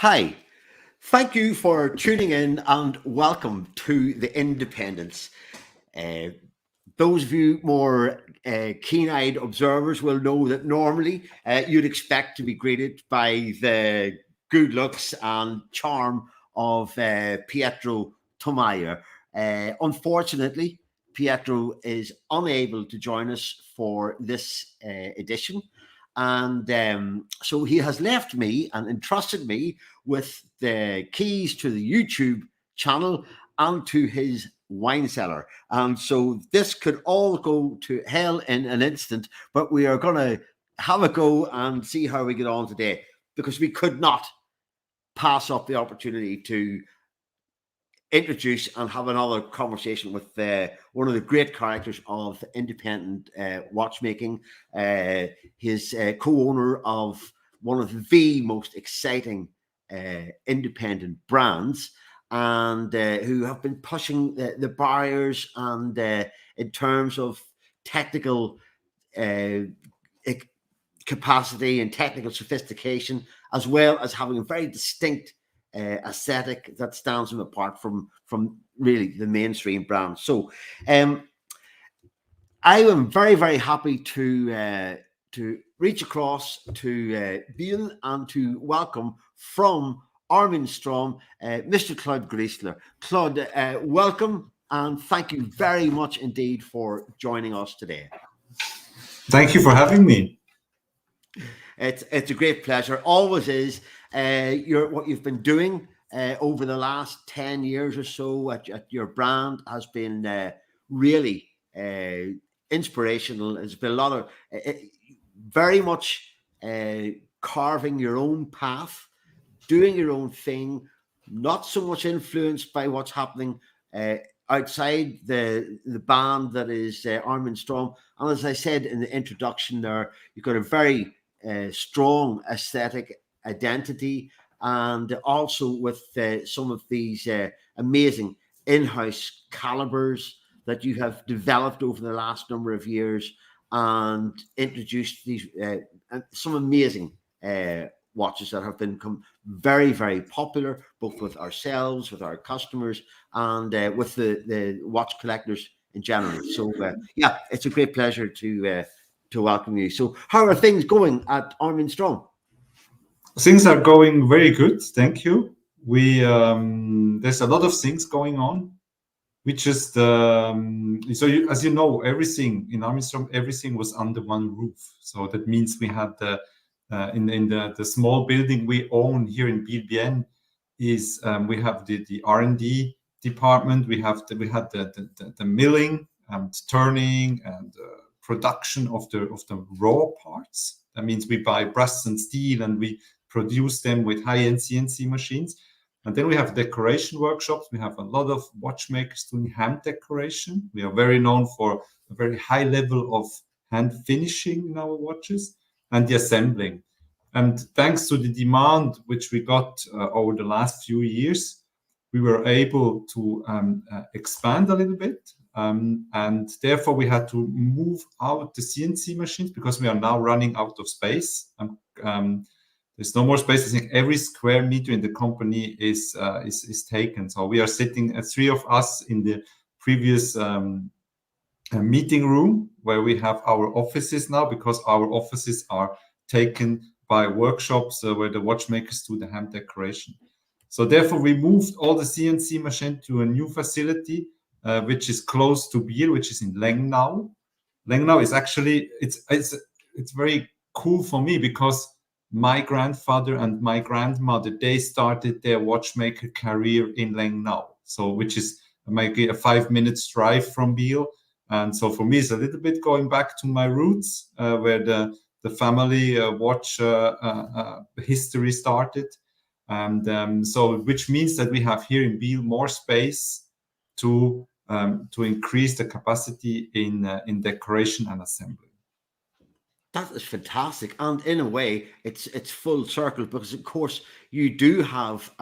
Hi, thank you for tuning in and welcome to The Independence. Uh, those of you more keen-eyed observers will know that normally you'd expect to be greeted by the good looks and charm of Pietro Tomaya. Unfortunately, Pietro is unable to join us for this edition. And so he has left me and entrusted me with the keys to the YouTube channel and to his wine cellar. And so this could all go to hell in an instant, but we are going to have a go and see how we get on today, because we could not pass up the opportunity to introduce and have another conversation with one of the great characters of independent watchmaking. His co-owner of one of the most exciting independent brands, and who have been pushing the barriers and in terms of technical uh, capacity and technical sophistication, as well as having a very distinct aesthetic that stands them apart from really the mainstream brands. So I am very happy to reach across to Biel and to welcome from Armin Strom, Mr. Claude Greisler. Claude, welcome, and thank you very much indeed for joining us today. Thank you for having me. It's a great pleasure. Always is. What you've been doing over the last 10 years or so at your brand has been really inspirational. There's been a lot of very much carving your own path, doing your own thing, not so much influenced by what's happening outside the band that is Armin Strom. And as I said in the introduction there, you've got a very strong aesthetic identity, and also with some of these amazing in-house calibers that you have developed over the last number of years, and introduced these some amazing watches that have become very popular, both with ourselves, with our customers, and with the watch collectors in general. So yeah, it's a great pleasure to welcome you. So how are things going at Armin Strom? Things are going very good, thank you. We there's a lot of things going on. We just as you know, everything in Armin Strom, everything was under one roof. So that means we had the in the small building we own here in BBN is we have the R&D department. We had the milling and turning and production of the raw parts. That means we buy brass and steel and we produce them with high-end CNC machines. And then we have decoration workshops. We have a lot of watchmakers doing hand decoration. We are very known for a very high level of hand finishing in our watches, and the assembling. And thanks to the demand which we got over the last few years, we were able to expand a little bit. And therefore, we had to move out the CNC machines because we are now running out of space. There's no more space. I think every square meter in the company is taken. So we are sitting, three of us, in the previous meeting room where we have our offices now, because our offices are taken by workshops where the watchmakers do the hand decoration. So therefore, we moved all the CNC machine to a new facility, which is close to Biel, which is in Lengnau. Lengnau is actually it's very cool for me because my grandfather and my grandmother, they started their watchmaker career in Lengnau, so which is maybe a 5 minutes drive from Biel. And so for me, it's a little bit going back to my roots, where the family watch history started. And so which means that we have here in Biel more space to increase the capacity in decoration and assembly. That is fantastic, and in a way, it's full circle, because of course you do have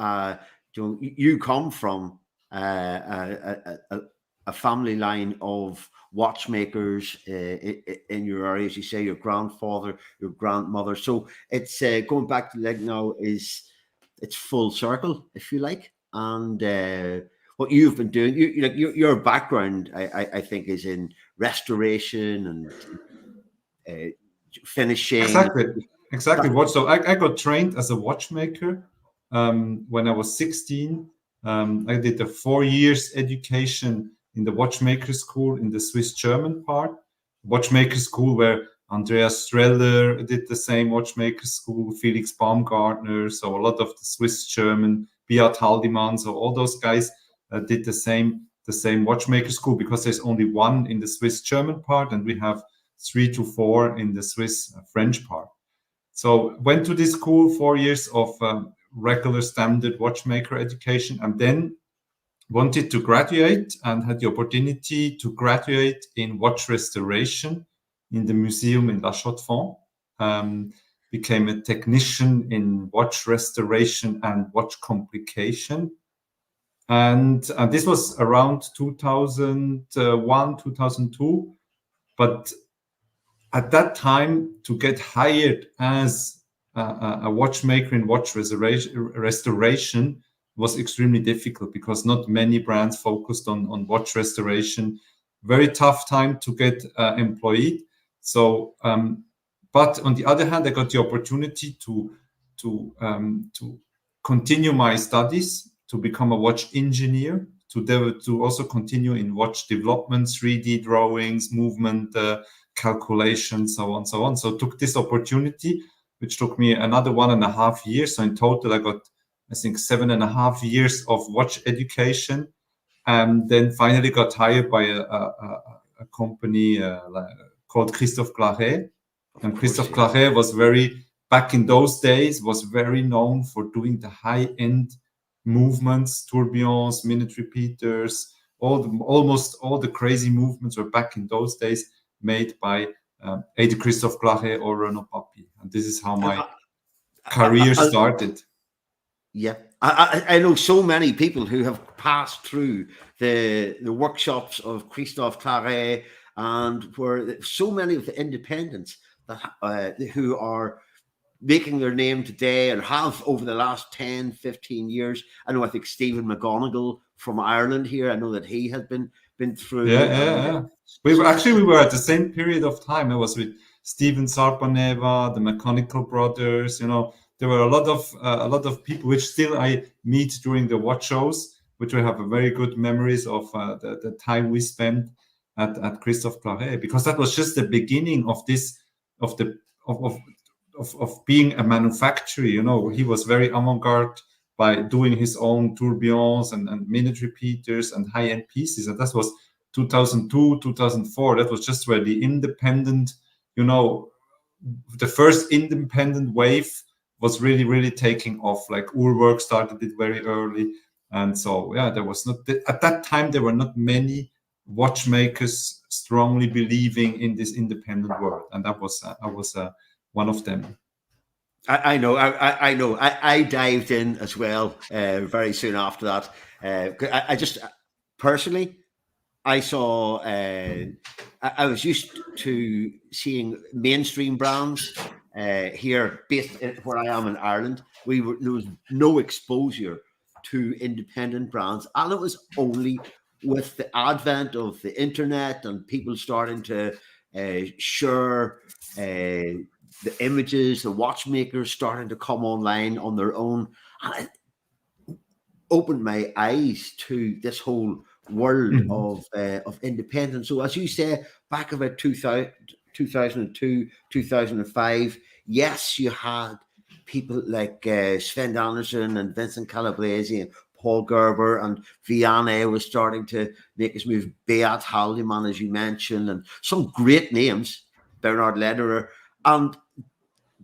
you come from a family line of watchmakers in your area, as you say, your grandfather, your grandmother. So it's going back to Legnau is it's full circle, if you like. And what you've been doing, your background, I think, is in restoration and finishing. Exactly, exactly. What? So I got trained as a watchmaker when I was 16. I did a 4 years education in the watchmaker school in the Swiss German part. Watchmaker school where Andreas Streller did the same watchmaker school, Felix Baumgartner, so a lot of the Swiss German, Beat Haldimann, so all those guys did the same watchmaker school, because there's only one in the Swiss German part, and we have 3 to 4 in the Swiss French part. So went to this school, 4 years of regular standard watchmaker education, and then wanted to graduate and had the opportunity to graduate in watch restoration in the museum in La Chaux-de-Fonds. Became a technician in watch restoration and watch complication. And this was around 2001, 2002. But at that time, to get hired as a watchmaker in watch restoration was extremely difficult, because not many brands focused on watch restoration. Very tough time to get employed. So, but on the other hand, I got the opportunity to continue my studies, to become a watch engineer, to also continue in watch development, 3D drawings, movement calculations, so on, so on. So took this opportunity, which took me another 1.5 years. So in total, I got, I think, 7.5 years of watch education, and then finally got hired by a company called Christophe Claret. And Of course, Christophe yeah. Claret was back in those days, was very known for doing the high-end movements, tourbillons, minute repeaters, almost all the crazy movements were back in those days made by either Christophe Claret or Renaud Papy. And this is how And my career started. yeah, I know so many people who have passed through the workshops of Christophe Claret, and where so many of the independents that who are making their name today and have over the last 10, 15 years. I think Stephen McGonigal from Ireland here, I know that he has been Yeah, through. yeah. So, We were at the same period of time. I was with Steven Sarpaneva, the Mechanical Brothers. There were a lot of people which still I meet during the watch shows, which I have a very good memories of the time we spent at Christophe Claret, because that was just the beginning of this of the of being a manufacturer. He was very avant-garde by doing his own tourbillons and minute repeaters and high-end pieces. And that was 2002, 2004. That was just where the independent, the first independent wave was really, really taking off. Like Urwerk started it very early. And so, yeah, there was not, at that time, there were not many watchmakers strongly believing in this independent world. And I was one of them. I know. I know. I dived in as well very soon after that. I just personally, I saw. I was used to seeing mainstream brands here, based where I am in Ireland. There was no exposure to independent brands, and it was only with the advent of the internet and people starting to share the images, the watchmakers starting to come online on their own. And it opened my eyes to this whole world of independence. So, as you say, back about 2002, 2005, yes, you had people like Sven Anderson and Vincent Calabresi and Paul Gerber, and Vianney was starting to make his move. Beat Haldeman, as you mentioned, and some great names, Bernard Lederer. And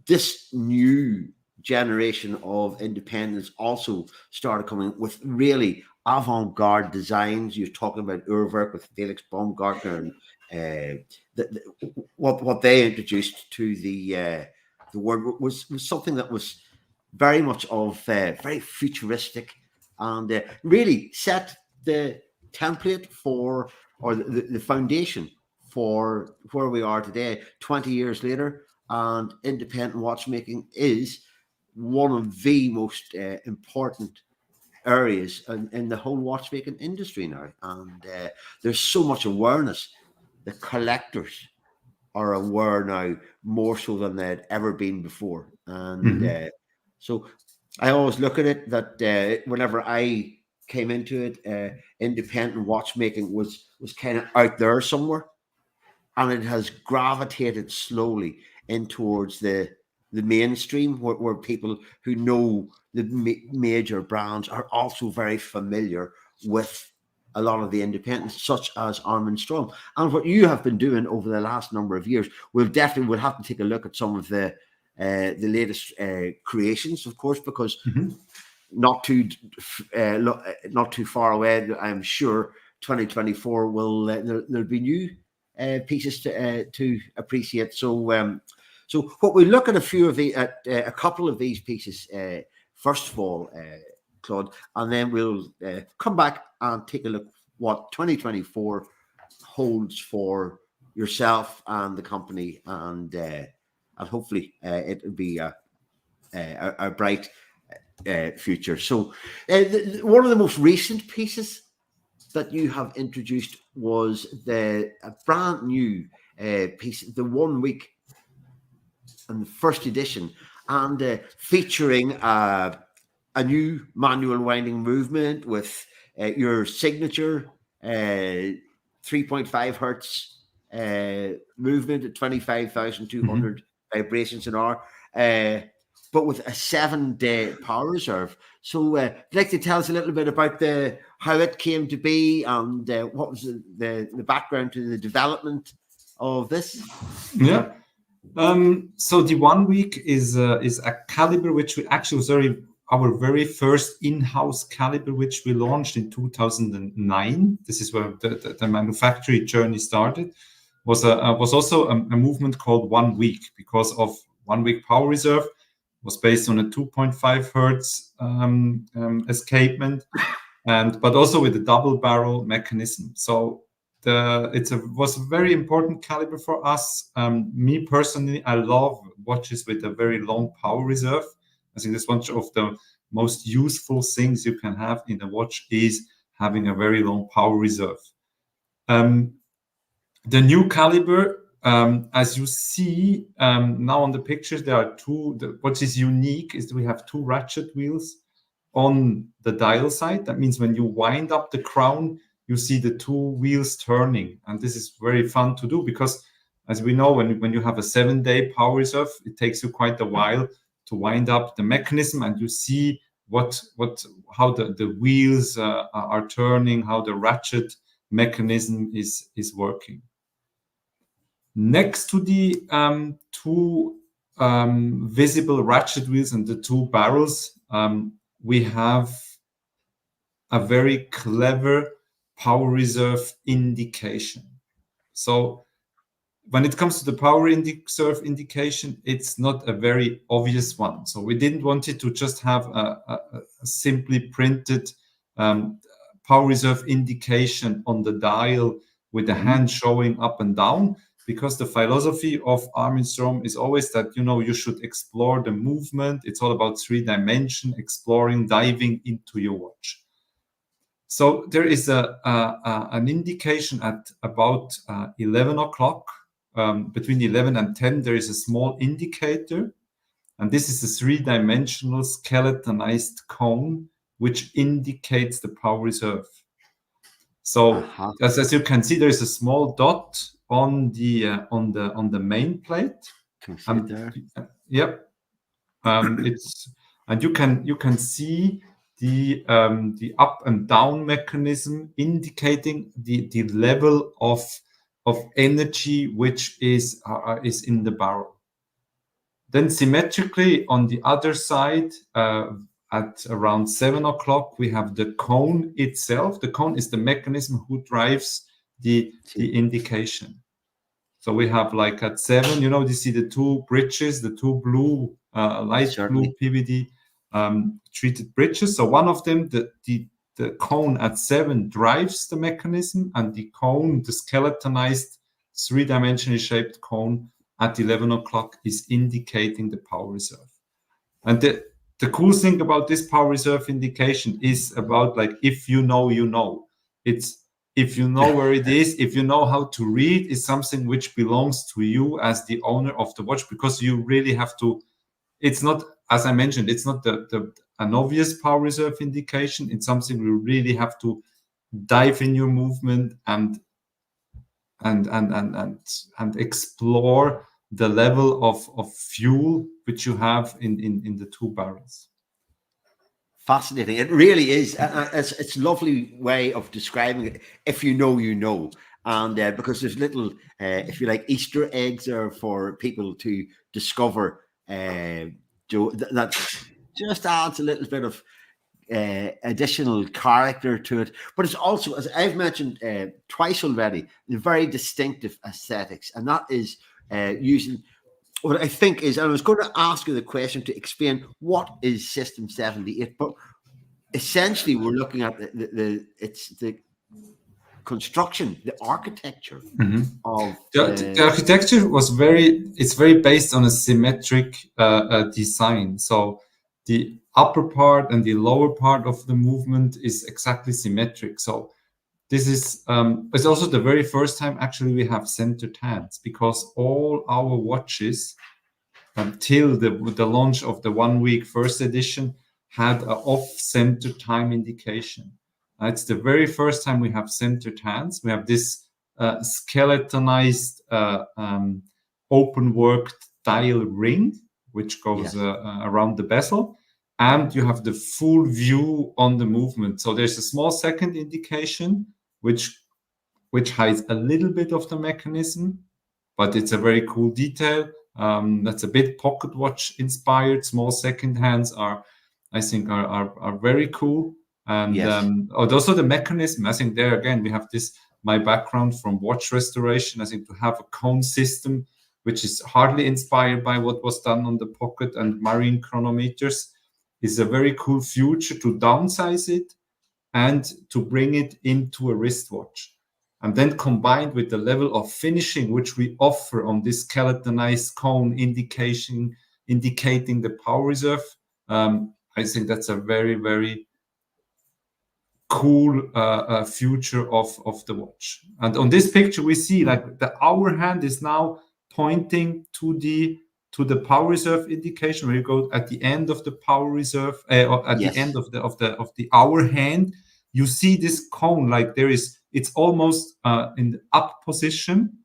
this new generation of independents also started coming with really avant-garde designs. You're talking about Urwerk with Felix Baumgartner, and what they introduced to the world was something that was very much of very futuristic, and really set the template for, or the foundation for where we are today 20 years later. And independent watchmaking is one of the most important areas in the whole watchmaking industry now. And there's so much awareness. The collectors are aware now more so than they'd ever been before. And so I always look at it that whenever I came into it, independent watchmaking was kind of out there somewhere, and it has gravitated slowly in towards the mainstream, where people who know the major brands are also very familiar with a lot of the independents, such as Armin Strom. And what you have been doing over the last number of years, we'll have to take a look at some of the latest creations, of course, because not too far away, I'm sure 2024 will there'll be new pieces to appreciate. So so what we look at a couple of these pieces first of all, Claude, and then we'll come back and take a look what 2024 holds for yourself and the company, and hopefully it'll be a bright future. So one of the most recent pieces that you have introduced was a brand new piece, the 1 week and the first edition, and featuring a new manual winding movement with your signature 3.5 hertz movement at 25,200 vibrations an hour, but with a 7-day power reserve. So I'd like to tell us a little bit about how it came to be, and what was the background to the development of this. Yeah. So the 1 week is a caliber which we actually was our very first in-house caliber, which we launched in 2009. This is where the manufacturing journey started. Was also a movement called 1 week, because of 1 week power reserve. Was based on a 2.5 hertz escapement, but also with a double barrel mechanism. So was a very important caliber for us. Me personally, I love watches with a very long power reserve. I think that's one of the most useful things you can have in a watch, is having a very long power reserve. The new caliber, as you see now on the pictures, there are two. What is unique is that we have two ratchet wheels on the dial side. That means when you wind up the crown, you see the two wheels turning. And this is very fun to do, because as we know, when you have a 7-day power reserve, it takes you quite a while to wind up the mechanism, and you see how the wheels are turning, how the ratchet mechanism is working. Next to the two visible ratchet wheels and the two barrels, we have a very clever power reserve indication. So when it comes to the power reserve indication, it's not a very obvious one. So we didn't want it to just have a simply printed power reserve indication on the dial with the hand showing up and down, because the philosophy of Armin Strom is always that, you should explore the movement. It's all about 3-dimension, exploring, diving into your watch. So there is an indication at about 11 o'clock. Between 11 and 10, there is a small indicator. And this is a 3-dimensional skeletonized cone, which indicates the power reserve. So as you can see, there is a small dot on the main plate. Can see it there. Yep. And you can see the up and down mechanism indicating the level of energy which is in the barrel. Then symmetrically on the other side, at around 7 o'clock, we have the cone itself. The cone is the mechanism who drives the indication. So we have, like, at 7, you see the two bridges, the two blue, light blue PVD treated bridges. So one of them, the cone at 7 drives the mechanism, and the cone, the skeletonized 3-dimensionally shaped cone at 11 o'clock is indicating the power reserve. And the cool thing about this power reserve indication is about, like, if you know, you know. It's if you know where it is, if you know how to read, it's something which belongs to you as the owner of the watch, because you really have to. It's not, as I mentioned, it's not an obvious power reserve indication. It's something you really have to dive in your movement and explore the level of fuel which you have in the two barrels. Fascinating. It really is. It's a lovely way of describing it. If you know, you know. And because there's little, if you like, Easter eggs there for people to discover. That just adds a little bit of additional character to it. But it's also, as I've mentioned twice already, the very distinctive aesthetics. And that is using what I think is, and I was going to ask you the question to explain what is System 78, but essentially we're looking at it's the construction, the architecture of the architecture was very based on a symmetric design. So the upper part and the lower part of the movement is exactly symmetric. So this is it's also the very first time actually we have centered hands, because all our watches until the launch of the 1 week first edition had an off-center time indication. It's the very first time we have centered hands. We have this skeletonized open worked dial ring, which goes around the bezel. And you have the full view on the movement. So there's a small second indication, which hides a little bit of the mechanism, but it's a very cool detail. That's a bit pocket watch inspired. Small second hands are very cool. And also the mechanism, I think there again, we have my background from watch restoration. I think to have a cone system, which is hardly inspired by what was done on the pocket and marine chronometers, is a very cool future to downsize it and to bring it into a wristwatch. And then combined with the level of finishing which we offer on this skeletonized cone indicating the power reserve, I think that's a very, very cool future of the watch. And on this picture, we see like the hour hand is now pointing to the power reserve indication, where you go at the end of the power reserve, or at the end of the hour hand. You see this cone, like it's almost in the up position.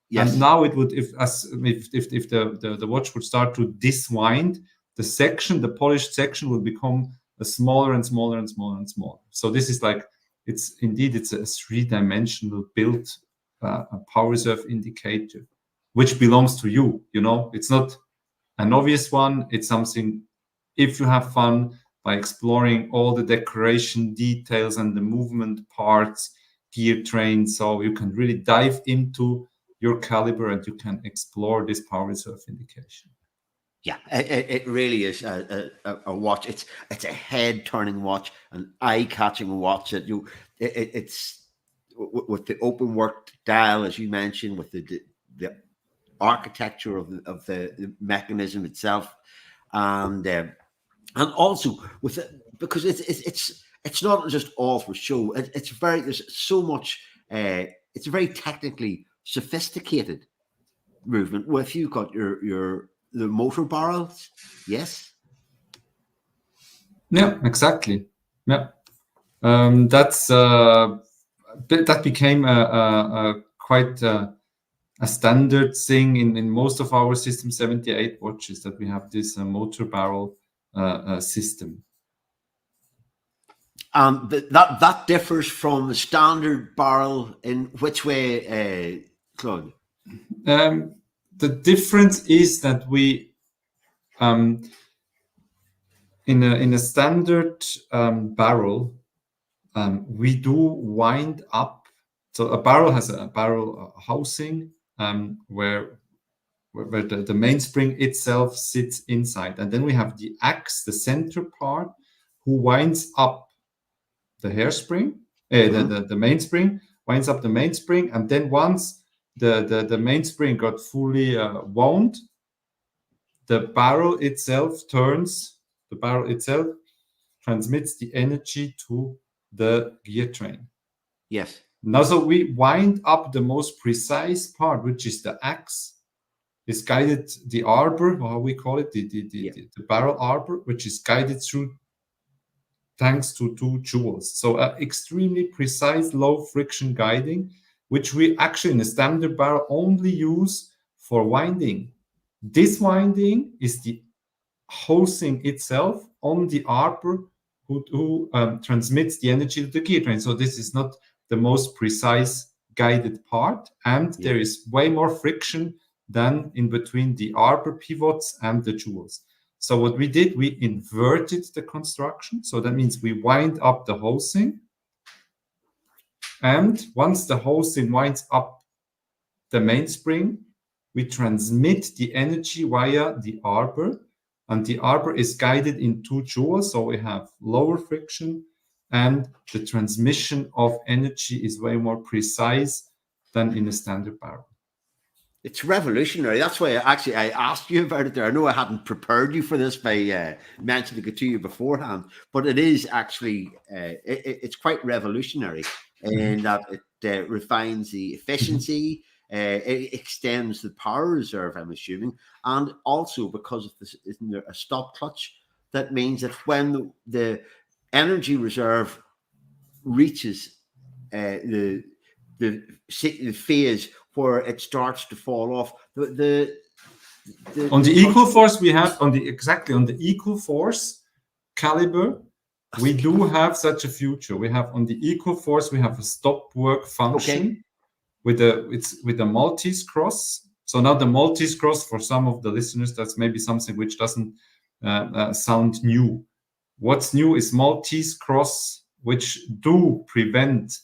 Yes. And now it would, if the watch would start to diswind, the polished section will become a smaller and smaller and smaller and smaller. So this is like, it's a three-dimensional built a power reserve indicator, which belongs to you. You know, it's not an obvious one. It's something, if you have fun by exploring all the decoration details and the movement parts, gear train, so you can really dive into your caliber and you can explore this power reserve indication. Yeah, it really is a watch. It's a head-turning watch, an eye-catching watch that it's with the open work dial, as you mentioned, with the architecture of the mechanism itself, and also with it, because it's not just all for show. There's so much. It's a very technically sophisticated movement. Well, if you've got the motor barrels, yes. Yeah, exactly. Yeah, that became a quite a standard thing in most of our System 78 watches, that we have this motor barrel system. That differs from the standard barrel in which way, Claude? The difference is that we, in a standard barrel, we do wind up. So a barrel has a barrel housing where the mainspring itself sits inside, and then we have the axe, the center part, who winds up the hairspring, the mainspring, winds up the mainspring, and then once the mainspring got fully wound, the barrel itself transmits the energy to the gear train. Yes. Now, so we wind up the most precise part, which is the axe. Is guided the arbor, or how we call it, the barrel arbor, which is guided through thanks to 2 jewels. So extremely precise, low friction guiding, which we actually in a standard barrel only use for winding. This winding is the housing itself on the arbor who transmits the energy to the gear train. So this is not the most precise guided part, and there is way more friction than in between the arbor pivots and the jewels. So what we did, we inverted the construction. So that means we wind up the housing, and once the housing winds up the mainspring, we transmit the energy via the arbor, and the arbor is guided in 2 jewels, so we have lower friction, and the transmission of energy is way more precise than in a standard barrel. It's revolutionary. That's why I asked you about it there. I know I hadn't prepared you for this by mentioning it to you beforehand, but it is actually it's quite revolutionary in that it refines the efficiency, it extends the power reserve, I'm assuming, and also because of this, isn't there a stop clutch? That means that when the energy reserve reaches the phase where it starts to fall off, on the equal force we have on the equal force caliber, we do have such a feature. We have on the equal force, we have a stop work function with a Maltese cross. So now the Maltese cross, for some of the listeners, that's maybe something which doesn't sound new. What's new is Maltese cross, which do prevent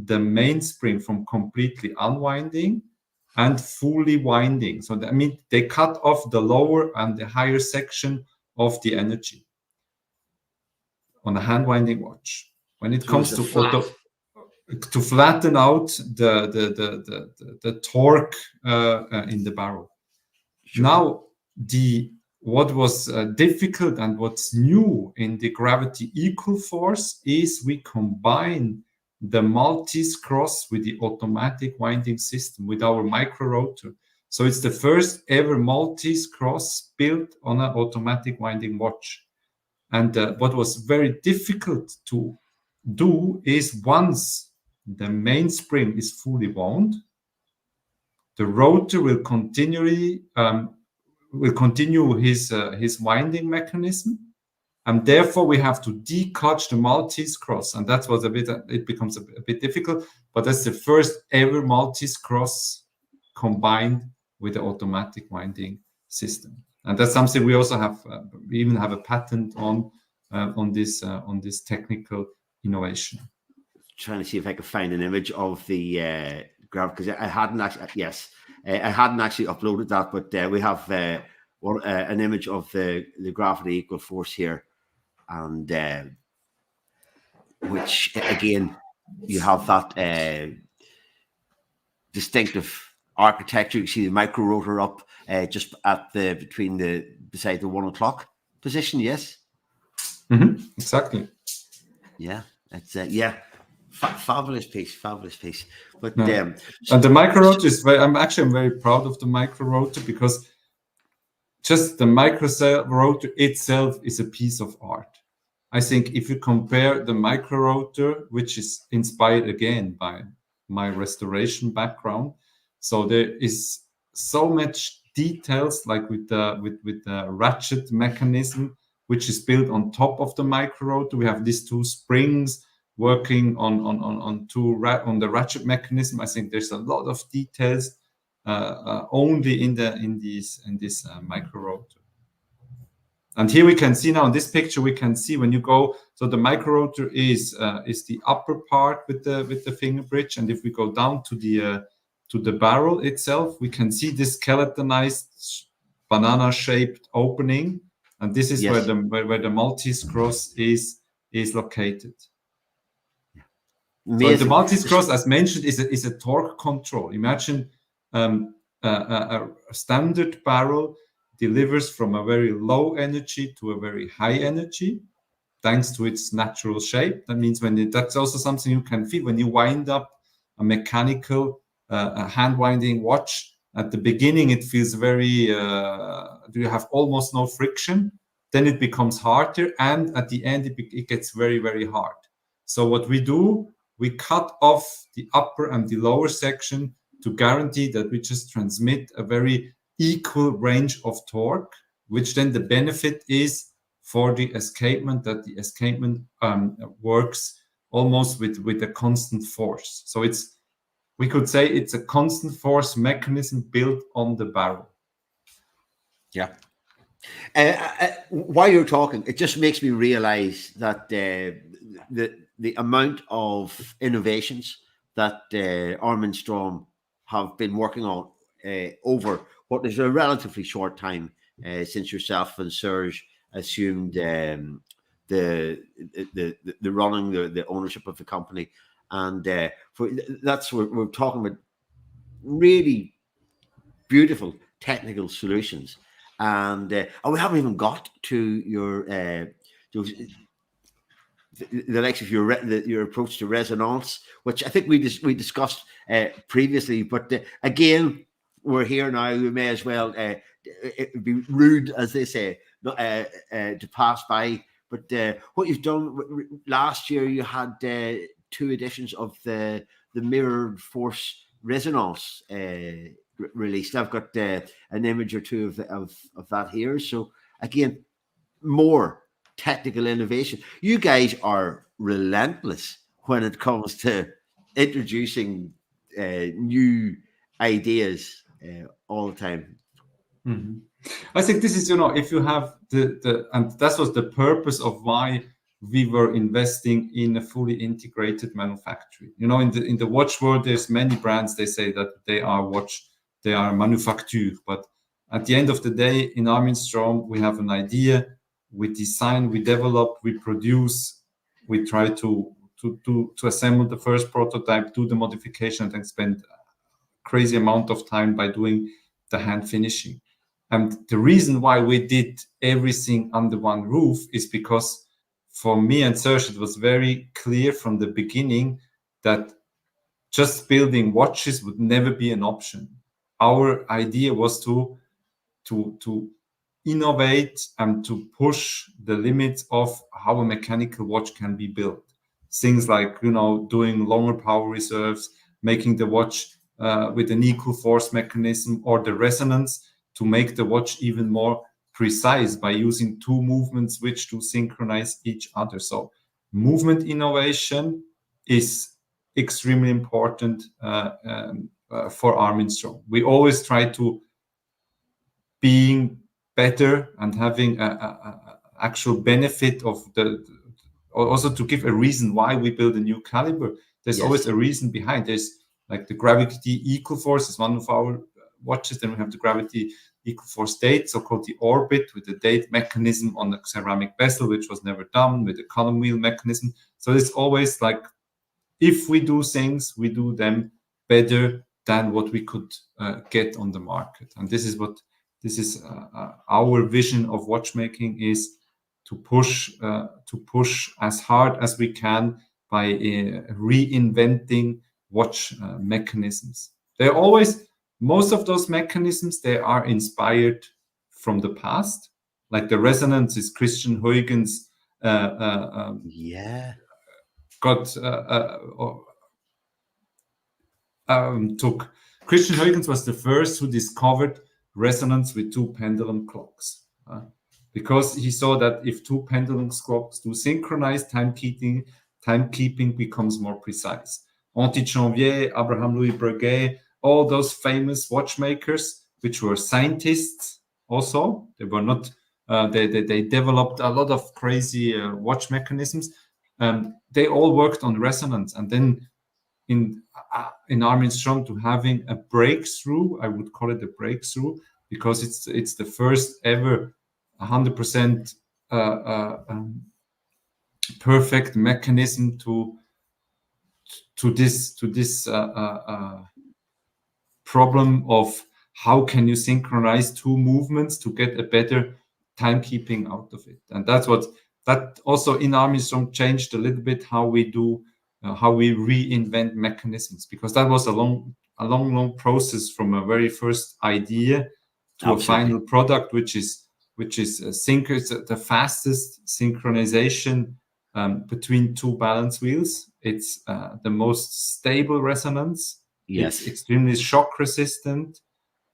the mainspring from completely unwinding and fully winding. So that means they cut off the lower and the higher section of the energy on a hand winding watch. When it comes to flatten out the torque in the barrel. Sure. Now, what was difficult and what's new in the gravity equal force is we combine the Maltese cross with the automatic winding system with our micro rotor. So it's the first ever Maltese cross built on an automatic winding watch. And what was very difficult to do is once the mainspring is fully wound, the rotor will continue his winding mechanism, and therefore we have to decouch the Maltese cross, and that was it becomes a bit difficult, but that's the first ever Maltese cross combined with the automatic winding system, and that's something we also have. We even have a patent on this technical innovation. Trying to see if I could find an image of the graph, because I hadn't actually. I hadn't actually uploaded that, but we have an image of the gravity equal force here, and which again you have that distinctive architecture. You see the micro rotor up just at beside the 1 o'clock position. Yes. Mm-hmm. Exactly. Yeah, it's fabulous piece. But and the micro rotor is I'm very proud of the micro rotor, because just the micro rotor itself is a piece of art. I think if you compare the micro rotor, which is inspired again by my restoration background, so there is so much details, like with the ratchet mechanism, which is built on top of the micro rotor. We have these 2 springs working on the ratchet mechanism. I think there's a lot of details only in this micro rotor. And here we can see now in this picture, we can see when you go, so the micro rotor is the upper part with the finger bridge, and if we go down to the barrel itself, we can see this skeletonized banana-shaped opening, and this is where the Maltese cross is located. So the Maltese cross, as mentioned, is a torque control. Imagine a standard barrel. delivers from a very low energy to a very high energy, thanks to its natural shape. That means that's also something you can feel when you wind up a mechanical a hand winding watch. At the beginning, it feels very, you have almost no friction. Then it becomes harder, and at the end, it gets very, very hard. So what we do, we cut off the upper and the lower section to guarantee that we just transmit a very equal range of torque, which then the benefit is for the escapement, that the escapement works almost with a constant force. So we could say it's a constant force mechanism built on the barrel. Yeah. While you're talking, it just makes me realize that the amount of innovations that Armin Strom have been working on over what is a relatively short time since yourself and Serge assumed the running, the ownership of the company, and that's what we're talking about. Really beautiful technical solutions, and we haven't even got to your the likes of your approach to resonance, which I think we discussed previously. But again, we're here now. We may as well. It would be rude, as they say, to pass by. But what you've done last year, you had 2 editions of the mirrored force resonance released. I've got an image or 2 of that here. So again, more technical innovation. You guys are relentless when it comes to introducing new ideas all the time. Mm-hmm. I think this is, if you have and that was the purpose of why we were investing in a fully integrated manufacturing. In the watch world, there's many brands. They say that they are manufacture, but at the end of the day, in Armin Strom, we have an idea, we design, we develop, we produce, we try to assemble the first prototype, do the modification, and then spend a crazy amount of time by doing the hand finishing. And the reason why we did everything under one roof is because for me and Serge, it was very clear from the beginning that just building watches would never be an option. Our idea was to innovate and to push the limits of how a mechanical watch can be built. Things like, doing longer power reserves, making the watch with an equal force mechanism, or the resonance to make the watch even more precise by using 2 movements which to synchronize each other. So movement innovation is extremely important for Armin Strom. We always try to being better and having a actual benefit of also to give a reason why we build a new caliber. There's always a reason behind. There's like the gravity equal force is one of our watches. Then we have the gravity equal force date, so-called the orbit, with the date mechanism on the ceramic bezel, which was never done, with the column wheel mechanism. So it's always like, if we do things, we do them better than what we could get on the market. And this is our vision of watchmaking, is to push as hard as we can by reinventing watch mechanisms. They're always, most of those mechanisms, they are inspired from the past. Like the resonance is Christiaan Huygens took. Christiaan Huygens was the first who discovered resonance with 2 pendulum clocks, because he saw that if 2 pendulum clocks do synchronize, timekeeping becomes more precise. Anti-Janvier, Abraham Louis Breguet, all those famous watchmakers, which were scientists also, they were not, they developed a lot of crazy watch mechanisms. They all worked on resonance. And then in Armin Strom, to having a breakthrough, I would call it a breakthrough, because it's the first ever 100% perfect mechanism to this problem of how can you synchronize two movements to get a better timekeeping out of it. And that's what that also in Armin Strom changed a little bit how we do, how we reinvent mechanisms, because that was a long process from a very first idea to Absolutely. a final product, which is the fastest synchronization between two balance wheels. It's the most stable resonance. Yes. It's extremely shock resistant,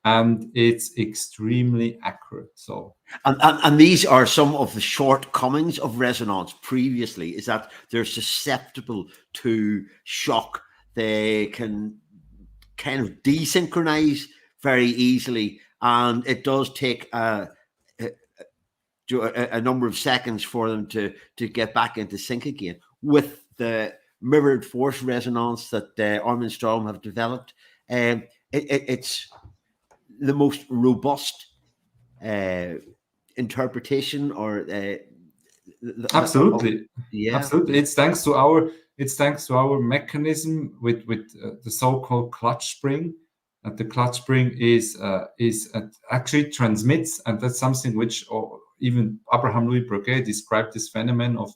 and it's extremely accurate. So, and these are some of the shortcomings of resonance previously, is that they're susceptible to shock. They can kind of desynchronize very easily, and it does take a number of seconds for them to get back into sync again. With the mirrored force resonance that Armin Strom have developed, it's the most robust interpretation, or absolutely, yeah, absolutely. yeah. It's thanks to our mechanism with the so-called clutch spring. And the clutch spring is actually transmits, and that's something which even Abraham Louis Breguet described this phenomenon of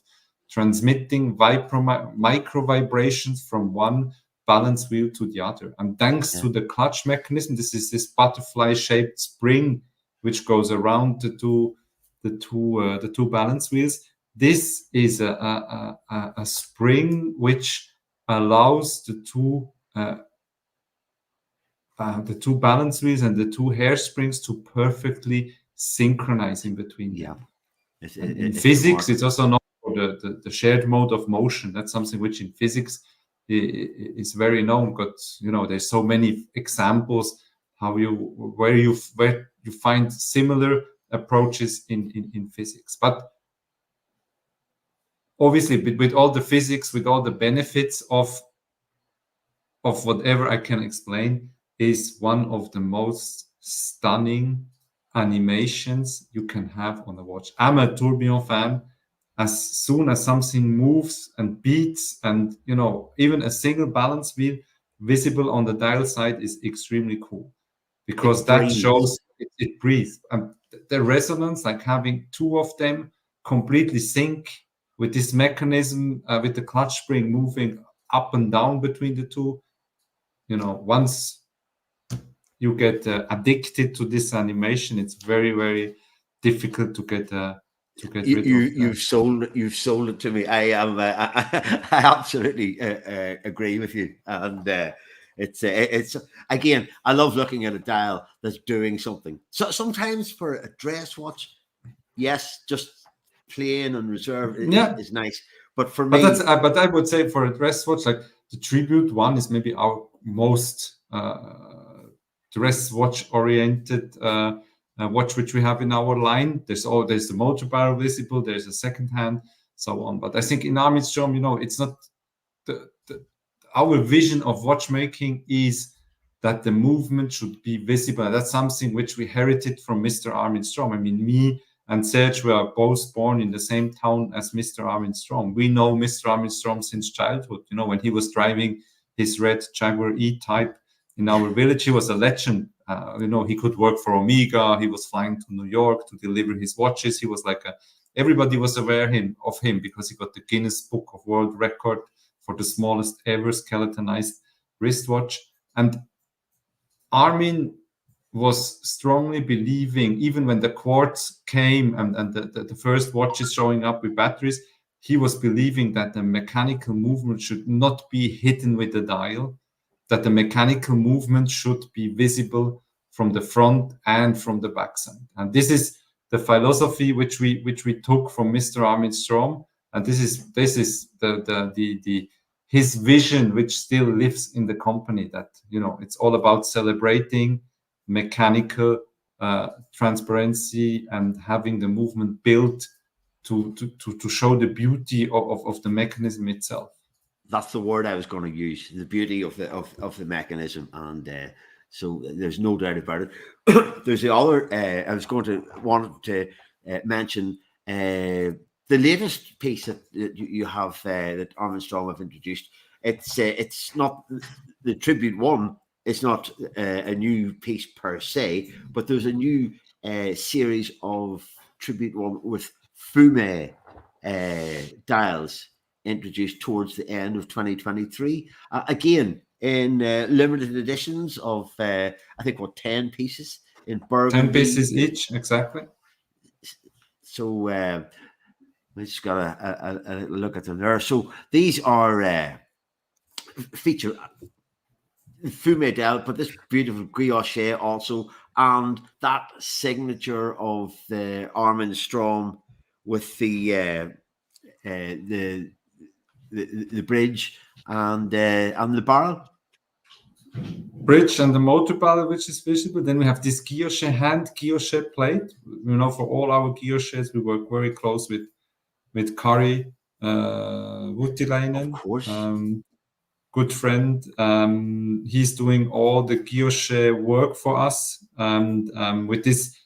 transmitting micro vibrations from one balance wheel to the other. And thanks to the clutch mechanism, this is this butterfly-shaped spring which goes around the two balance wheels. This is a spring which allows the two balance wheels and the two hairsprings to perfectly synchronize in between them. In physics, it's also known for the shared mode of motion. That's something which in physics is very known. But there's so many examples where you find similar approaches in physics. But obviously, with all the physics, with all the benefits of whatever I can explain, is one of the most stunning animations you can have on a watch. I'm a tourbillon fan. As soon as something moves and beats, and even a single balance wheel visible on the dial side is extremely cool, because that shows it breathes. And the resonance, like having two of them completely sync with this mechanism, with the clutch spring moving up and down between the two. Once you get addicted to this animation, it's very, very difficult to get rid of. You've sold it to me. I absolutely agree with you, and it's again, I love looking at a dial that's doing something. So sometimes for a dress watch, yes, just plain and reserved is nice. But for me, but I would say for a dress watch, like the Tribute one is maybe our most dress watch oriented watch which we have in our line. There's the motor barrel visible, there's a second hand, so on. But I think in Armin Strom, it's not our vision of watchmaking is that the movement should be visible. And that's something which we inherited from Mr. Armin Strom. I mean, me and Serge were both born in the same town as Mr. Armin Strom. We know Mr. Armin Strom since childhood. When he was driving his red Jaguar E-Type in our village, he was a legend. He could work for Omega. He was flying to New York to deliver his watches. He was like everybody was aware of him because he got the Guinness Book of World Record for the smallest ever skeletonized wristwatch. And Armin was strongly believing, even when the quartz came and the first watches showing up with batteries, he was believing that the mechanical movement should not be hidden with the dial, that the mechanical movement should be visible from the front and from the backside. And this is the philosophy which we took from Mr. Armin Strom, and this is his vision, which still lives in the company. That it's all about celebrating mechanical transparency and having the movement built to show the beauty of the mechanism itself. That's the word I was going to use, the beauty of the mechanism. And so there's no doubt about it. There's the other, I was going to want to mention the latest piece that you have that Armin Strom have introduced. It's not the Tribute 1, it's not a new piece per se, but there's a new series of tribute one with Fume dials introduced towards the end of 2023. Again, in limited editions of, I think, 10 pieces in burgundy. 10 pieces each, exactly. So we just got a look at them there. So these are feature Fume dial, but this beautiful brioche also, and that signature of the Armin Strom with the bridge and the barrel. Bridge and the motor barrel, which is visible. Then we have this guilloche, hand guilloche plate. For all our guilloches, we work very close with Kari Voutilainen. Of course. Good friend. He's doing all the guilloche work for us. And with this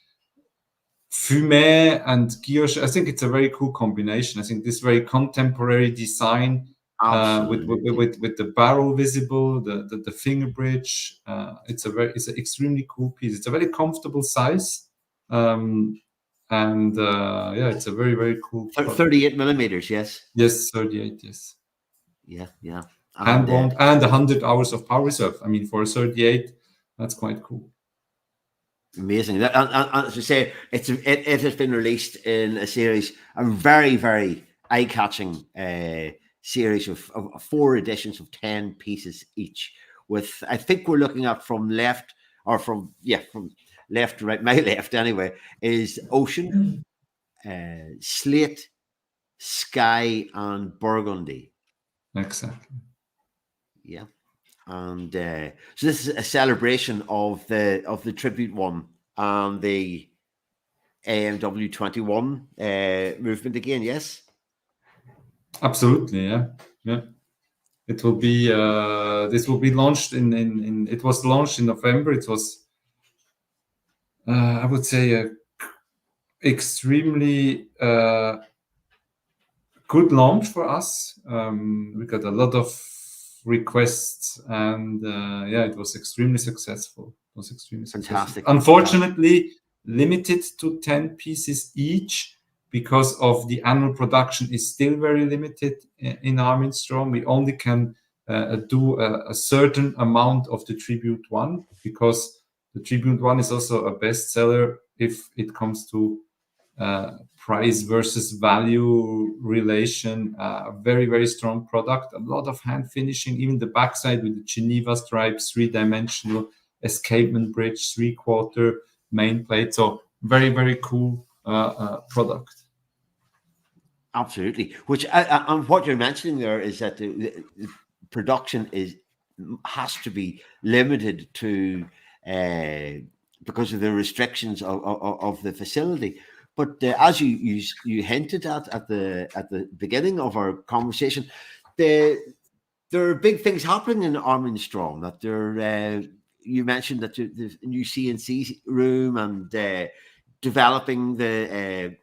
Fume and guilloche, I think it's a very cool combination. I think this very contemporary design with the barrel visible, the finger bridge. It's an extremely cool piece. It's a very comfortable size. It's a very, very cool. 38 millimeters, yes? Yes, 38, yes. Yeah. And 100 hours of power reserve. I mean, for a 38, that's quite cool. Amazing. And as I say, it has been released in a series, a very, very eye-catching series of 4 editions of 10 pieces each. With, I think we're looking at from left to right, my left anyway, is ocean, slate, sky, and burgundy. Exactly. Yeah. And so this is a celebration of the tribute one and the AMW 21 movement again, yes? Absolutely, yeah. It will be this will be launched in it was launched in November. It was I would say a extremely good launch for us. We got a lot of requests, and it was extremely successful. Fantastic. Unfortunately, limited to 10 pieces each because of the annual production is still very limited in Armin Strom. We only can do a certain amount of the Tribute 1 because the Tribute 1 is also a bestseller if it comes to price versus value relation. A very, very strong product. A lot of hand finishing, even the backside with the Geneva stripes, 3-dimensional escapement bridge, 3/4 main plate. So very, very cool product. Absolutely. Which and what you're mentioning there is that the production has to be limited to because of the restrictions of the facility. But as you hinted at the beginning of our conversation, there are big things happening in Armin Strom. That you mentioned that the new CNC room and developing the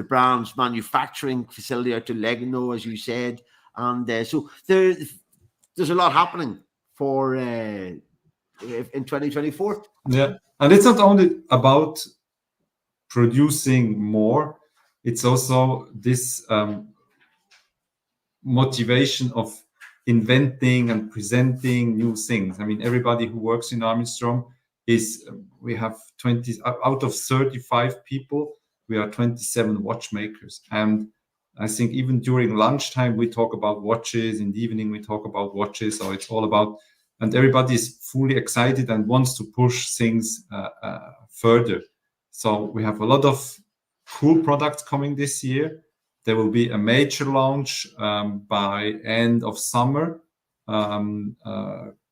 brand's manufacturing facility out to Legno, as you said, and so there's a lot happening for in 2024. Yeah, and it's not only about producing more; it's also this motivation of inventing and presenting new things. I mean, everybody who works in Armin Strom we have 20 out of 35 people. We are 27 watchmakers, and I think even during lunchtime we talk about watches. In the evening we talk about watches. So it's all about, and everybody is fully excited and wants to push things further. So we have a lot of cool products coming this year. There will be a major launch by end of summer.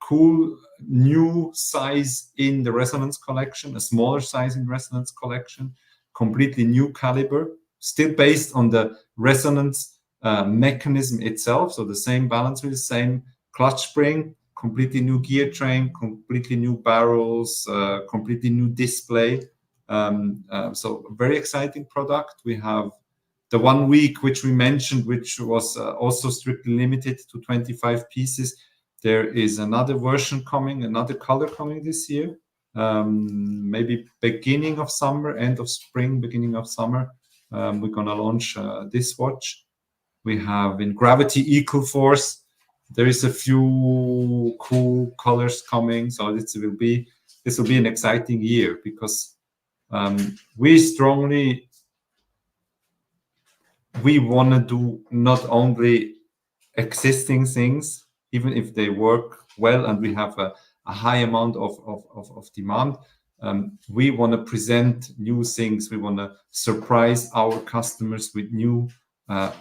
Cool new size in the resonance collection, a smaller size in resonance collection, completely new caliber, still based on the resonance mechanism itself. So the same balance wheel, same clutch spring, completely new gear train, completely new barrels, completely new display. So a very exciting product. We have the 1 week, which we mentioned, which was also strictly limited to 25 pieces. There is another version coming, another color coming this year. Maybe beginning of summer, end of spring, beginning of summer. We're gonna launch this watch. We have in Gravity Equal Force. There is a few cool colors coming, so this will be an exciting year because we want to do not only existing things, even if they work well and we have a high amount of demand. We want to present new things. We want to surprise our customers with new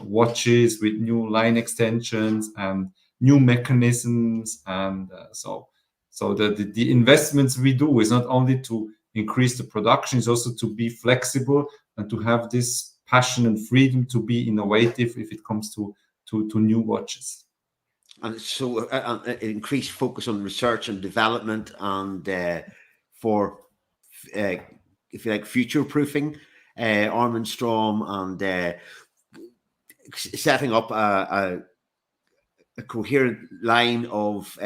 watches, with new line extensions and new mechanisms. And so the investments we do is not only to increase the production, it's also to be flexible and to have this passion and freedom to be innovative if it comes to new watches. And so increased focus on research and development and for, if you like, future-proofing Armin Strom and setting up a coherent line of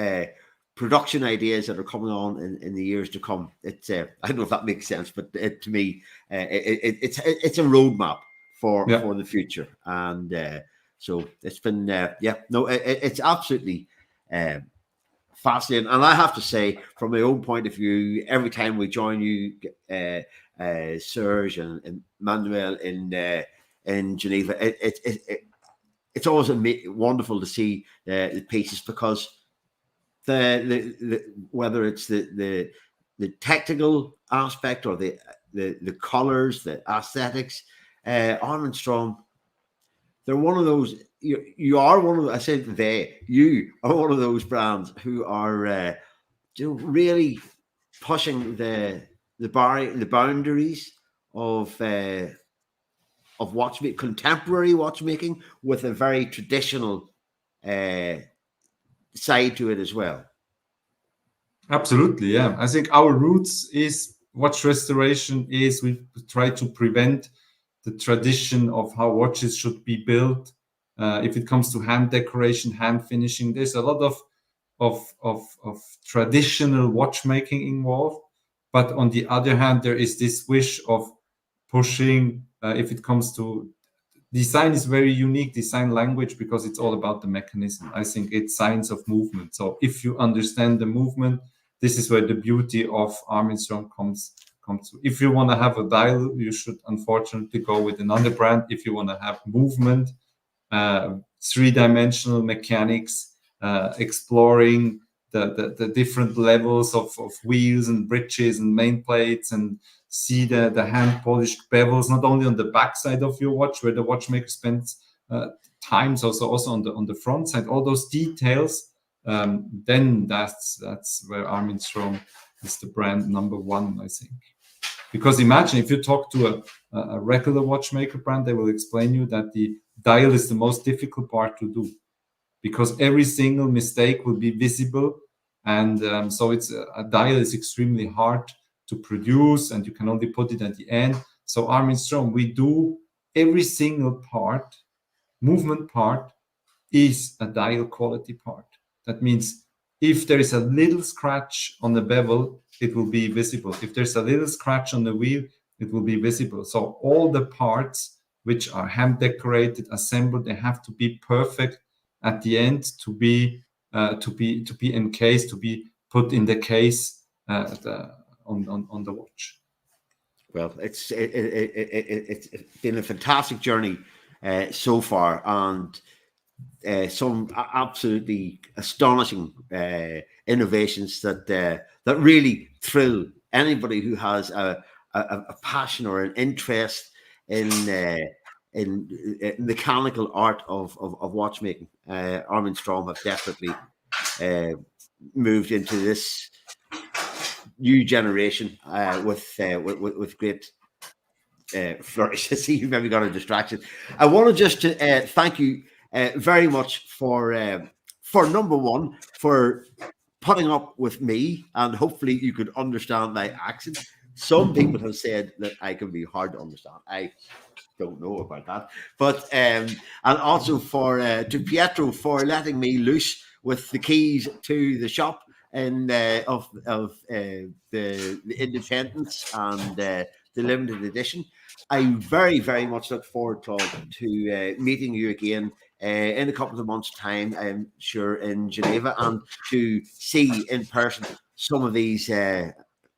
production ideas that are coming on in the years to come. It's I don't know if that makes sense, but to me, it's a roadmap for the future. And so it's been it's absolutely fascinating. And I have to say, from my own point of view, every time we join you, Serge and Manuel in Geneva, it's always wonderful to see the pieces, because the whether it's the technical aspect or the colors, the aesthetics, Armin Strom, they're one of those. You are one of. I said you are one of those brands who are really pushing the boundaries of watchmaking, contemporary watchmaking, with a very traditional side to it as well. Absolutely, yeah. I think our roots is watch restoration. Is we try to prevent the tradition of how watches should be built. If it comes to hand decoration, hand finishing, there's a lot of traditional watchmaking involved. But on the other hand, there is this wish of pushing. If it comes to design, is very unique design language because it's all about the mechanism. I think it's science of movement. So if you understand the movement, this is where the beauty of Armin Strom comes to. If you want to have a dial, you should unfortunately go with another brand. If you want to have movement, three-dimensional mechanics, exploring the different levels of wheels and bridges and main plates, and see the hand polished bevels, not only on the back side of your watch where the watchmaker spends times, also on the front side, all those details, then that's where Armin Strom is the brand number one, I think. Because imagine if you talk to a regular watchmaker brand, they will explain you that the dial is the most difficult part to do, because every single mistake will be visible. And so it's a dial is extremely hard to produce, and you can only put it at the end. So Armin Strom, we do every single part, movement part is a dial quality part. That means if there is a little scratch on the bevel, it will be visible. If there's a little scratch on the wheel, it will be visible. So all the parts which are hand decorated, assembled, they have to be perfect at the end to be encased, to be put in the case on the watch. Well, it's been a fantastic journey so far, and some absolutely astonishing innovations that really thrill anybody who has a passion or an interest in mechanical art of watchmaking. Armin Strom have definitely moved into this new generation with great flourish. I see you've maybe got a distraction. I want to just thank you very much for number one, for putting up with me, and hopefully you could understand my accent. Some people have said that I can be hard to understand. I don't know about that, but and also for to Pietro for letting me loose with the keys to the shop and of the Independence and the limited edition. I very, very much look forward, Claude, to meeting you again in a couple of months' time, I'm sure, in Geneva, and to see in person some of these You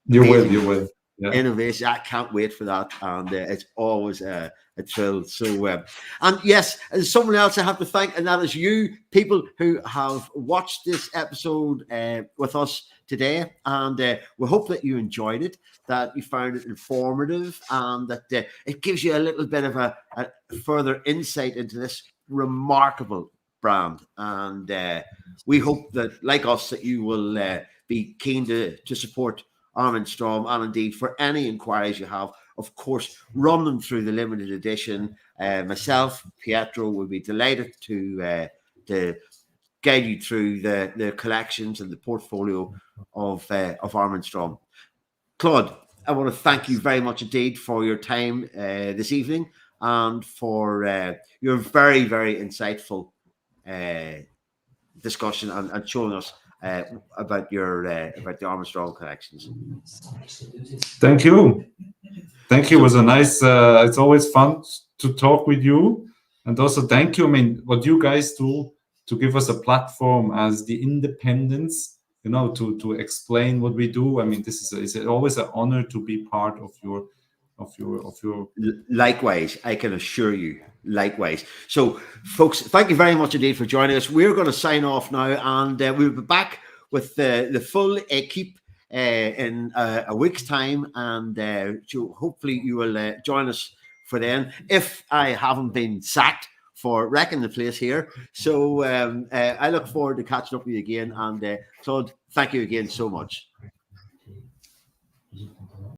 will, amazing you will. Yeah. innovation. I can't wait for that, and it's always a thrill. So, and yes, there's someone else I have to thank, and that is you, people who have watched this episode with us today. And we hope that you enjoyed it, that you found it informative, and that it gives you a little bit of a further insight into this remarkable brand. And we hope that, like us, that you will be keen to support Armin Strom, and indeed for any inquiries you have, of course, run them through the limited edition. Myself, Pietro, will be delighted to guide you through the collections and the portfolio of Armin Strom. Claude, I want to thank you very much indeed for your time this evening, and for your very, very insightful discussion and showing us about the Armin Strom collections. Thank you. Thank you. It was a nice. It's always fun to talk with you, and also thank you. I mean, what you guys do to give us a platform as the independents, to explain what we do. I mean, this is always an honor to be part of your. Likewise, I can assure you. Likewise. So, folks, thank you very much indeed for joining us. We're going to sign off now, and we'll be back with the full equipe in a week's time, and so hopefully you will join us for then, if I haven't been sacked for wrecking the place here. So I look forward to catching up with you again, and Claude, thank you again so much.